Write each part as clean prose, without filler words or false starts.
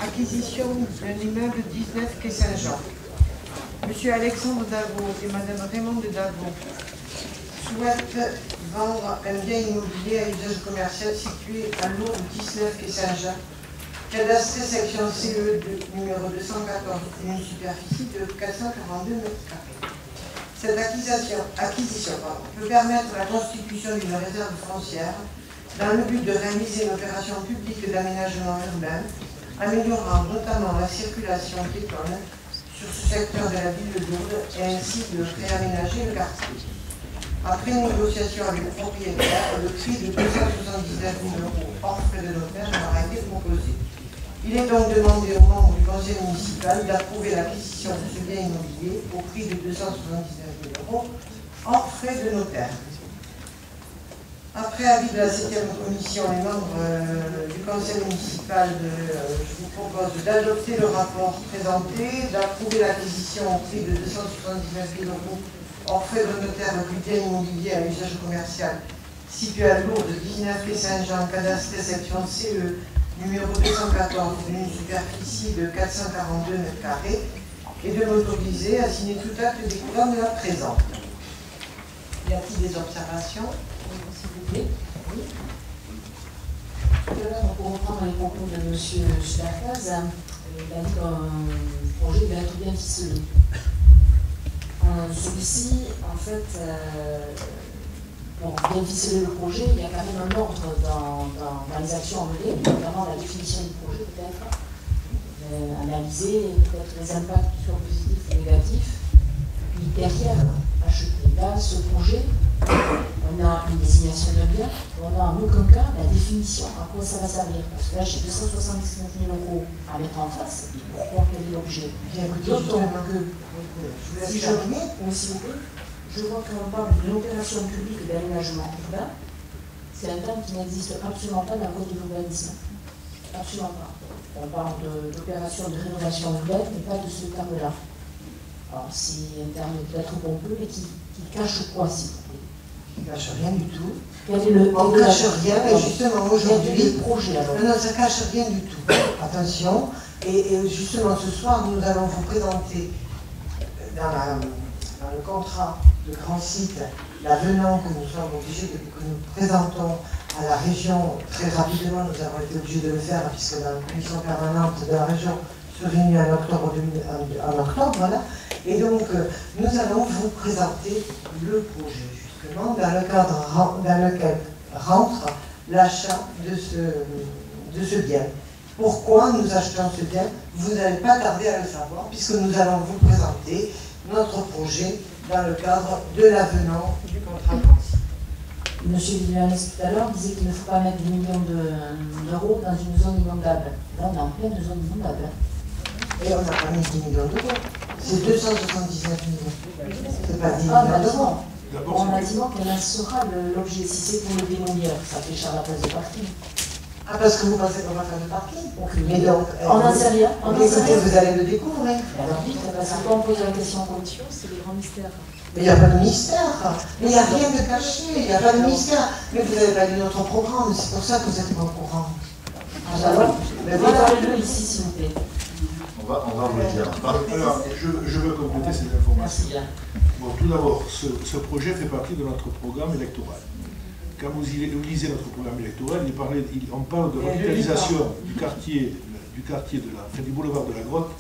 acquisition d'un immeuble 19 quai Saint-Jean. Monsieur Alexandre Davot et Madame Raymonde Davot souhaitent vendre un bien immobilier à usage commercial situé à Lourdes 19 quai Saint-Jean, cadastré section CE numéro 214 et une superficie de 442 m². Cette acquisition peut permettre la constitution d'une réserve foncière dans le but de réaliser une opération publique d'aménagement urbain, améliorant notamment la circulation piétonne sur ce secteur de la ville de Lourdes et ainsi de réaménager le quartier. Après négociation avec le propriétaire, le prix de 279 000 € hors frais de notaire leur a été proposé. Il est donc demandé aux membres du conseil municipal d'approuver l'acquisition de ce bien immobilier au prix de 279 000 € hors frais de notaire. Après avis de la 7e commission, les membres du conseil municipal, je vous propose d'adopter le rapport présenté, d'approuver l'acquisition au prix de 279 000 € hors frais de notaire du bien immobilier à usage commercial situé à Lourdes, 19 quai Saint-Jean, cadastré section CE, numéro 214, d'une superficie de 442 m², et de m'autoriser à signer tout acte découlant de la présente. Y a-t-il des observations? S'il vous plaît. Oui. Tout à l'heure, pour reprendre les propos de M. Schlerkaz, il a dit qu'un projet devait être bien ficelé. Celui-ci, en fait, pour bien ficeler le projet, il y a quand même un ordre dans les actions à mener, notamment la définition du projet peut-être, analyser peut-être les impacts qui sont positifs ou négatifs, puis derrière acheter. Là, ce projet, on a une désignation de bien, on n'a en aucun cas la définition à quoi ça va servir. Parce que là, j'ai 279 000 € à mettre en face, pourquoi quel est l'objet? D'autant que, si je remets, s'il vous plaît, je vois qu'on parle d'une opération publique d'aménagement urbain. C'est un terme qui n'existe absolument pas dans le code de l'urbanisme. Absolument pas. On parle d'opération de rénovation urbaine, mais pas de ce terme-là. Alors, c'est un terme peut-être pompeux, mais qui cache quoi, s'il vous plaît? Qui ne cache rien du tout. On ne cache rien, et justement aujourd'hui. Non, ça ne cache rien du tout. Attention. Et justement, ce soir, nous allons vous présenter dans le contrat de grand site l'avenant que nous sommes obligés que nous présentons à la région très rapidement. Nous avons été obligés de le faire puisque la commission permanente de la région se réunit en octobre, voilà. Et donc, nous allons vous présenter le projet, justement, dans le cadre dans lequel rentre l'achat de ce bien. Pourquoi nous achetons ce bien? Vous n'allez pas tarder à le savoir, puisque nous allons vous présenter notre projet dans le cadre de l'avenant du contrat de principe. Monsieur Villanes tout à l'heure disait qu'il ne faut pas mettre des millions d'euros dans une zone inondable. Là, on est en pleine zone inondable. Et on n'a pas mis 10 millions d'euros. C'est 279 millions. C'est pas 10 millions d'euros. On a dit non, quel sera l'objet. Si c'est pour le démolir, ça fait cher la place de parking. Ah, parce que vous pensez qu'on va faire du parking? Mais donc, on n'en sait rien. Écoutez, vous allez le découvrir. Alors dites, parce que quand on pose la question en condition, c'est le grand mystère. Mais il n'y a pas de mystère. Mais il n'y a rien de caché. Il n'y a pas de mystère. Mais vous n'avez pas lu notre programme. C'est pour ça que vous êtes pas au courant. Ah, voilà. Parlez-le ici, s'il vous plaît. On va vous le dire. Alors, je veux compléter ces informations. Bon, tout d'abord, ce projet fait partie de notre programme électoral. Quand vous lisez notre programme électoral, on parle de revitalisation du quartier du boulevard de la Grotte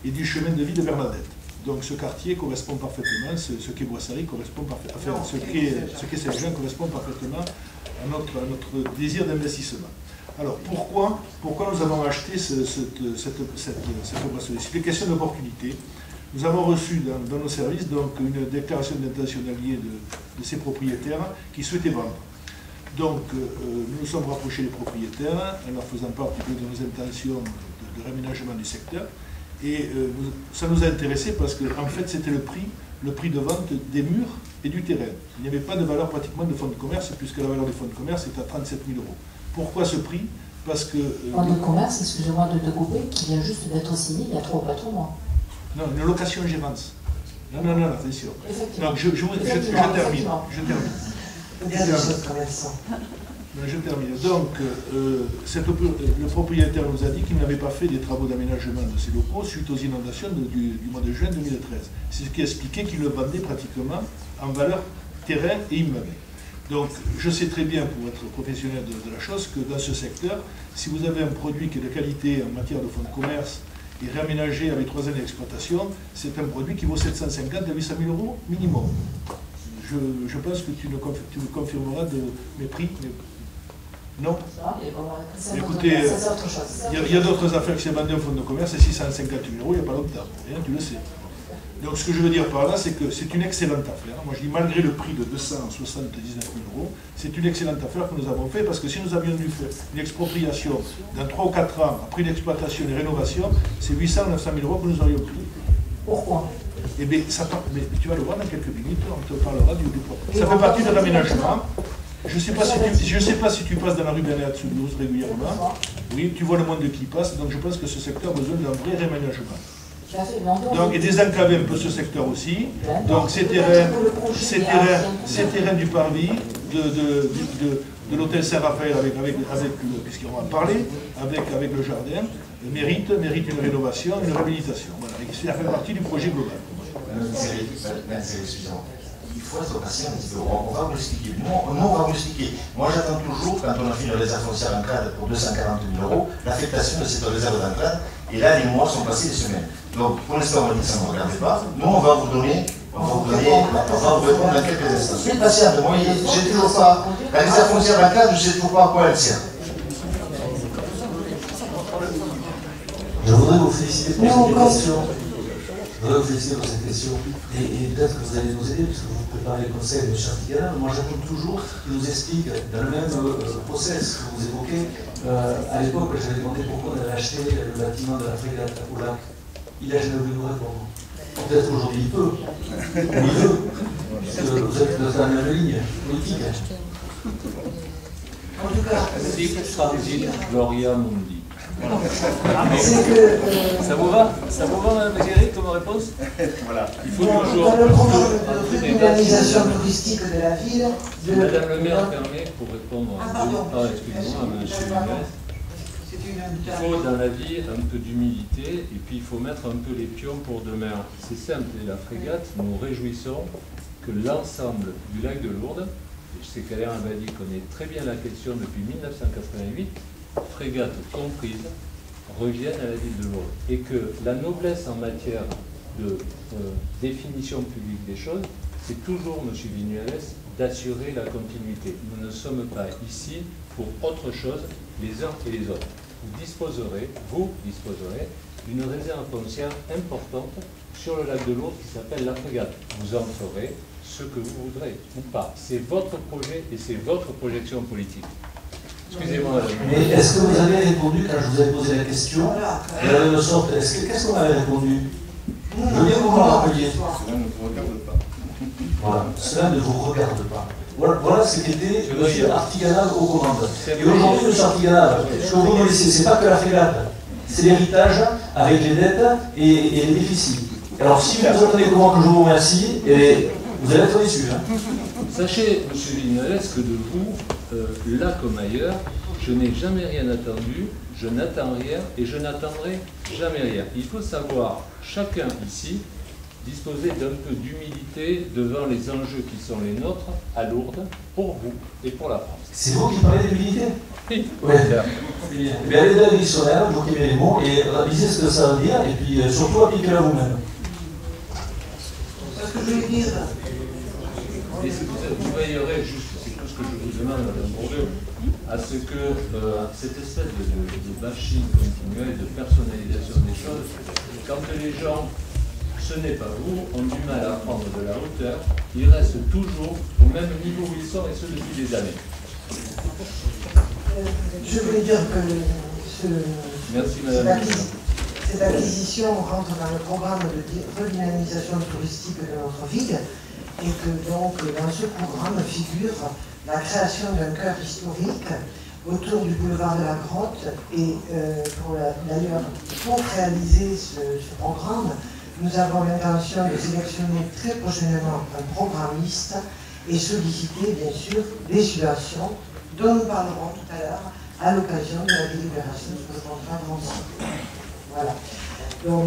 et du chemin de vie de Bernadette. Donc ce quartier correspond parfaitement, ce qu'est Boissari correspond parfaitement, enfin, ce qu'est Saint-Jean correspond parfaitement à notre désir d'investissement. Alors pourquoi nous avons acheté cette opération? C'est une question d'opportunité. Nous avons reçu dans nos services donc, une déclaration d'intentionnalité de ces propriétaires qui souhaitaient vendre. Donc nous nous sommes rapprochés des propriétaires en leur faisant part de nos intentions de réaménagement du secteur. Et ça nous a intéressé parce que en fait c'était le prix de vente des murs et du terrain. Il n'y avait pas de valeur pratiquement de fonds de commerce puisque la valeur des fonds de commerce est à 37 000 €. Pourquoi ce prix? Parce que... fonds de commerce, excusez-moi de te couper, qui vient juste d'être signé il y a 3 ou 4 mois. Non, une location-gérance. Non, attention. Donc je termine. Il y a des choses commerçantes. Je termine. Donc, le propriétaire nous a dit qu'il n'avait pas fait des travaux d'aménagement de ses locaux suite aux inondations du mois de juin 2013. C'est ce qui expliquait qu'il le vendait pratiquement en valeur terrain et immeuble. Donc, je sais très bien, pour être professionnel de la chose, que dans ce secteur, si vous avez un produit qui est de qualité en matière de fonds de commerce et réaménagé avec 3 années d'exploitation, c'est un produit qui vaut 750 à 800 000 euros minimum. Je pense que tu me confirmeras de mes prix. Non. Écoutez, il y a d'autres affaires qui s'est vendues en fonds de commerce, et 650 000 euros, il n'y a pas longtemps. Hein, tu le sais. Donc ce que je veux dire par là, c'est que c'est une excellente affaire. Moi je dis, malgré le prix de 279 000 euros, c'est une excellente affaire que nous avons fait, parce que si nous avions dû faire une expropriation dans 3 ou 4 ans, après l'exploitation et rénovation, c'est 800 900 000 euros que nous aurions pris. Pourquoi? Eh bien, mais tu vas le voir dans quelques minutes, on te parlera du propos. Ça fait partie de l'aménagement. Je ne sais pas si tu passes dans la rue Bernard-Soulios régulièrement. Oui, tu vois le monde qui passe, donc je pense que ce secteur a besoin d'un vrai réaménagement. Donc, et désenclaver un peu ce secteur aussi. Donc, ces terrains du Parvis, de l'hôtel Saint-Raphaël, puisqu'on va en parler, avec le jardin, mérite une rénovation, une réhabilitation. Voilà. Et ça fait partie du projet global. Excusez-moi. Il faut être patient un petit peu. On va vous expliquer. On va vous expliquer. Moi, j'attends toujours, quand on a fait une réserve foncière en cadre pour 240 000 euros, l'affectation de cette réserve d'entrade. Et là, les mois sont passés, des semaines. Donc, pour l'instant, on va dire que ça ne me regarde pas. Nous, on va vous répondre dans quelques instants. Soyez patient. Moi, j'ai toujours pas. La réserve foncière en cadre, je ne sais toujours pas à quoi elle sert. Je voudrais vous féliciter pour cette question. Je voudrais vous féliciter pour cette question. Et peut-être que vous allez nous aider, puisque vous préparez le conseil de M. Artiganas. Moi, j'attends toujours qu'il nous explique, dans le même process que vous évoquez, à l'époque, j'avais demandé pourquoi on avait acheté le bâtiment de la frégate au lac. Il n'a jamais voulu nous répondre. Peut-être aujourd'hui il peut. Ou il veut. Parce que vous êtes dans la même ligne politique. En tout cas, Gloria Mundi. Ça vous va? Ça vous va, Mme Géry, comme réponse? Voilà. Il faut toujours. Dans le programme de régularisation touristique de la ville. Madame le maire permet pour répondre à excusez-moi, M. Lugas. Il faut dans la vie un peu d'humilité et puis il faut mettre un peu les pions pour demain. C'est simple, et la frégate, nous réjouissons que l'ensemble du lac de Lourdes, et je sais qu'Alain Abadi connaît très bien la question depuis 1988, frégate comprise, reviennent à la ville de Lourdes. Et que la noblesse en matière de définition publique des choses, c'est toujours, M. Vignales, d'assurer la continuité. Nous ne sommes pas ici pour autre chose, les uns et les autres. Vous disposerez d'une réserve foncière importante sur le lac de Lourdes qui s'appelle la frégate. Vous en ferez ce que vous voudrez ou pas. C'est votre projet et c'est votre projection politique. Excusez-moi, madame. Mais est-ce que vous avez répondu quand je vous ai posé la question de la même sorte? Qu'est-ce qu'on avait répondu? Je veux bien que vous me rappeliez. Cela ne vous regarde pas. Voilà, cela ne vous regarde pas. Voilà ce qu'était M. Artiganas aux commandes. Et aujourd'hui, M. Artiganas, ce que vous me laissez, ce n'est pas que la frégate, c'est l'héritage avec les dettes et les déficits. Alors, si vous entendez comment que je vous remercie, vous allez être déçus. Hein. Sachez, M. Vignales, que de vous, là comme ailleurs, je n'ai jamais rien attendu, je n'attends rien et je n'attendrai jamais rien. Il faut savoir, chacun ici, disposer d'un peu d'humilité devant les enjeux qui sont les nôtres à Lourdes, pour vous et pour la France. C'est vous qui parlez d'humilité? Oui. Oui. Mais allez dans le dictionnaire, vous qui mettez les mots, et lisez ce que ça veut dire, et puis surtout appliquez-le à vous-même. ce que je voulais dire. Et vous veillerez juste, c'est tout ce que je vous demande, Mme Bourdieu, à ce que cette espèce de bashing continuel, de personnalisation des choses, quand les gens, ce n'est pas vous, ont du mal à prendre de la hauteur, ils restent toujours au même niveau où ils sont, et ce depuis des années. Je voulais dire que Merci, Madame. Cette acquisition rentre dans le programme de redynamisation touristique de notre ville et que donc dans ce programme figure la création d'un cœur historique autour du boulevard de la Grotte et d'ailleurs pour réaliser ce programme, nous avons l'intention de sélectionner très prochainement un programmiste et solliciter bien sûr des subventions dont nous parlerons tout à l'heure à l'occasion de la délibération de ce contrat de renseignement. Voilà. Donc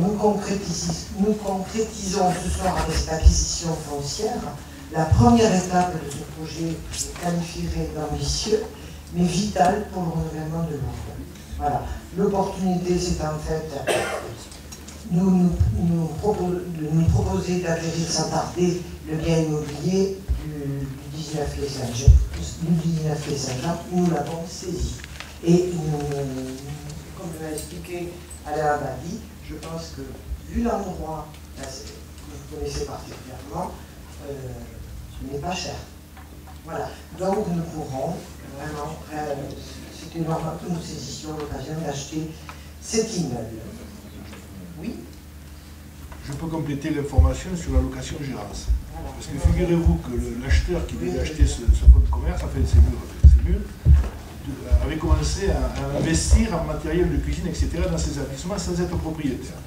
nous concrétisons ce soir avec cette acquisition foncière la première étape de ce projet que je qualifierais d'ambitieux, mais vital pour le renouvellement de Lourdes. Voilà. L'opportunité, c'est en fait nous proposer d'acquérir sans tarder le bien immobilier du 19 quai Saint-Jean. Nous l'avons saisi. Et comme l'a expliqué Alain Abadi, je pense que, vu l'endroit que vous connaissez particulièrement, ce n'est pas cher. Voilà. Donc nous pourrons vraiment, c'était normal que nous saisissions l'occasion d'acheter cet immeuble. Oui. Je peux compléter l'information sur la location gérance. Parce que figurez-vous que l'acheteur qui devait acheter ce fonds de commerce, enfin ces murs, avait commencé à investir en matériel de cuisine, etc. dans ses établissements sans être propriétaire.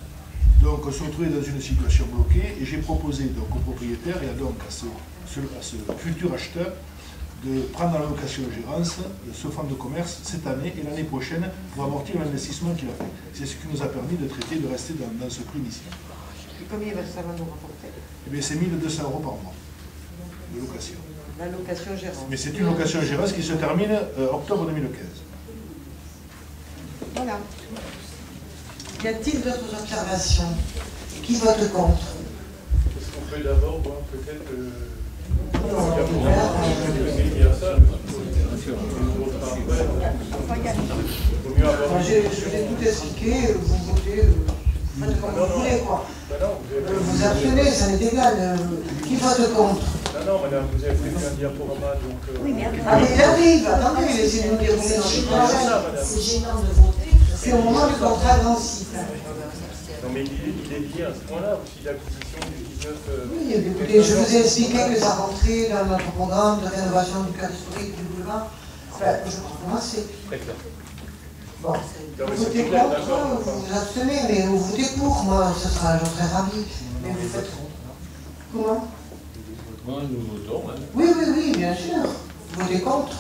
Donc on se retrouvait dans une situation bloquée et j'ai proposé donc au propriétaire et donc à ce futur acheteur de prendre en location-gérance ce fonds de commerce cette année et l'année prochaine pour amortir l'investissement qu'il a fait. C'est ce qui nous a permis de traiter, de rester dans ce prix initial. Et combien ça va nous rapporter? Eh bien c'est 1 200 € par mois de location. La location-gérance. Mais c'est une location-gérance qui se termine octobre 2015. Voilà. Y a-t-il d'autres observations? Qui vote contre? Est-ce qu'on peut d'abord voir peut-être je vous ai tout expliqué, vous votez, faites comme vous voulez, quoi. Vous abstenez, ça n'est égal. Qui vote contre? Non, madame, vous avez fait un diaporama, donc... Oui, mais il arrive, attendez, laissez-nous dire où c'est gênant de voter. C'est au moment du contrat grand site. Non, mais il est lié à ce point-là aussi, l'acquisition du 19... Oui, écoutez, je vous ai expliqué que ça rentrait dans notre programme de rénovation du cadre historique du boulevard. Enfin, je pense que c'est... Très clair. Bon, vous votez contre, vous vous abstenez, mais vous votez pour, moi, je serais ravi. Mais vous faites contre. Comment? Nous votons. Oui, bien sûr. Vous votez contre.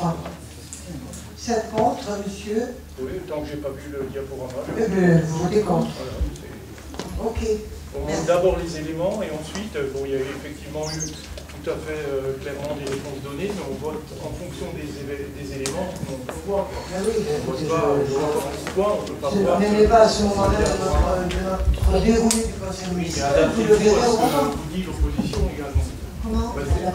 7 contre, monsieur. Oui, tant que j'ai pas vu le diaporama. Eh bien, vous votez contre. Voilà, ok. On met d'abord les éléments et ensuite, bon, il y a effectivement eu tout à fait clairement des réponses données, mais on vote en fonction des éléments qu'on voit. Ah oui, on ne peut pas voir. Je n'aimais pas à ce moment-là de notre déroulé du conseil municipal. Vous le verrez au moment. Vous dit l'opposition également. Comment?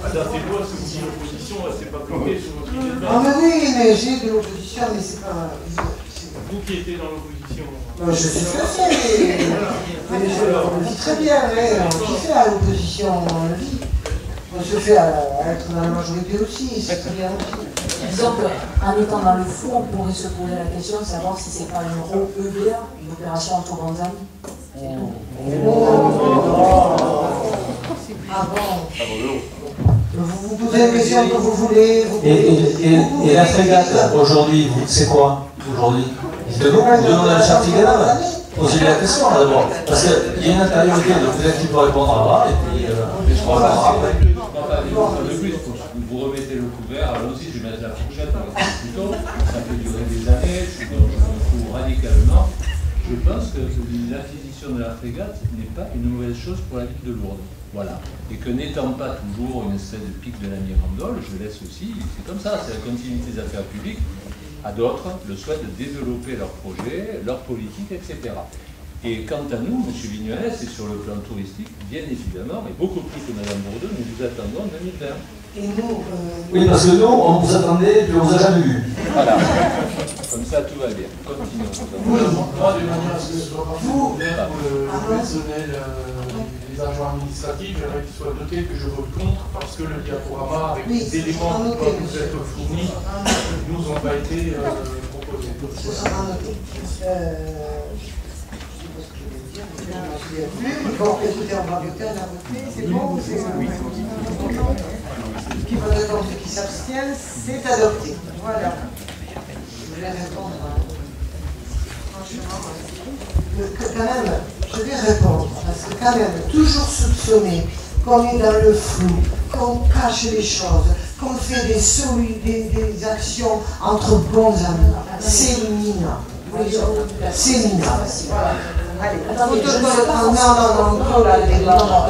Adaptez-vous à ce que vous dit l'opposition, c'est pas bloqué sur votre idée de base. Ah mais oui, mais j'ai de l'opposition, mais c'est pas... Vous qui étiez dans l'opposition. Je sais ce que c'est, mais je le vis très bien, on se fait à l'opposition, on le vit. On se fait à être dans la majorité aussi, c'est très bien aussi. Disons qu'en étant dans le fond, on pourrait se poser la question de savoir si c'est pas une OEBA, une opération autobandane. Ah bon? Vous posez la question que vous voulez. Et la frégate, aujourd'hui, c'est quoi? Aujourd'hui, dites-nous la charte Tigana. Posez la question d'abord. Parce qu'il y a une intériorité, donc peut-être qu'il peut répondre avant, et puis je crois après. De plus, vous remettez le couvert, allons-y, je vais mettre la fourchette plus tôt, ça fait durer des années, je me trouve radicalement. Je pense que l'acquisition de la frégate n'est pas une mauvaise chose pour la ville de Lourdes. Voilà. Et que n'étant pas toujours une espèce de pic de la Mirandole, je laisse aussi, c'est comme ça, c'est la continuité des affaires publiques, à d'autres le souhait de développer leurs projets, leurs politiques, etc. Et quant à nous, M. Vignoles, et sur le plan touristique, bien évidemment, et beaucoup plus que Mme Bourdeau, nous vous attendons en 2020. Et nous, oui, parce que nous, on vous attendait, puis on vous a jamais vu. Voilà. Comme ça, tout va bien. Continuons. Moi, de manière à ce que ce soit pas fou, pour le personnel, les agents administratifs, j'aimerais qu'il soit noté que je vote contre parce que le diaporama avec les éléments qui doivent nous être fournis nous ont pas été proposés. ce sera noté. Bon, écoutez, on va voter, on a voté, c'est bon, c'est qui vote contre, qui s'abstiennent, c'est adopté. Voilà. Je vais répondre. Franchement, quand même, je vais répondre, parce que quand même, toujours soupçonner qu'on est dans le flou, qu'on cache les choses, qu'on fait des actions entre bons amis. C'est minable. C'est minable. Allez, non,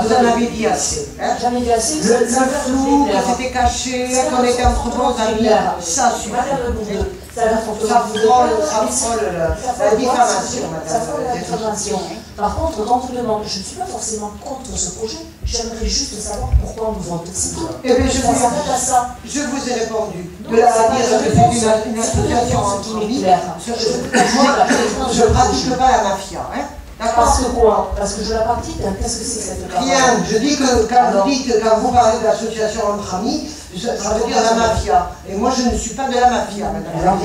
vous en avez dit assez. Hein? J'en ai dit assez. Le flou, que c'était caché, qu'on était entre bons amis, ça suffit. Ça frôle la diffamation, Ça frôle la diffamation. Par contre, quand on demande, je ne suis pas forcément contre ce projet, j'aimerais juste savoir pourquoi on vote aussi. Eh bien, je vous ai répondu. De là à dire que c'est une association en autonomie, je ne pratique pas la mafia. Hein? Parce que quoi? Parce que je la pratique, qu'est-ce que c'est que cette parole? Rien, je dis que quand vous parlez de l'association entre amis, ça veut dire la mafia. Et moi, je ne suis pas de la mafia, madame.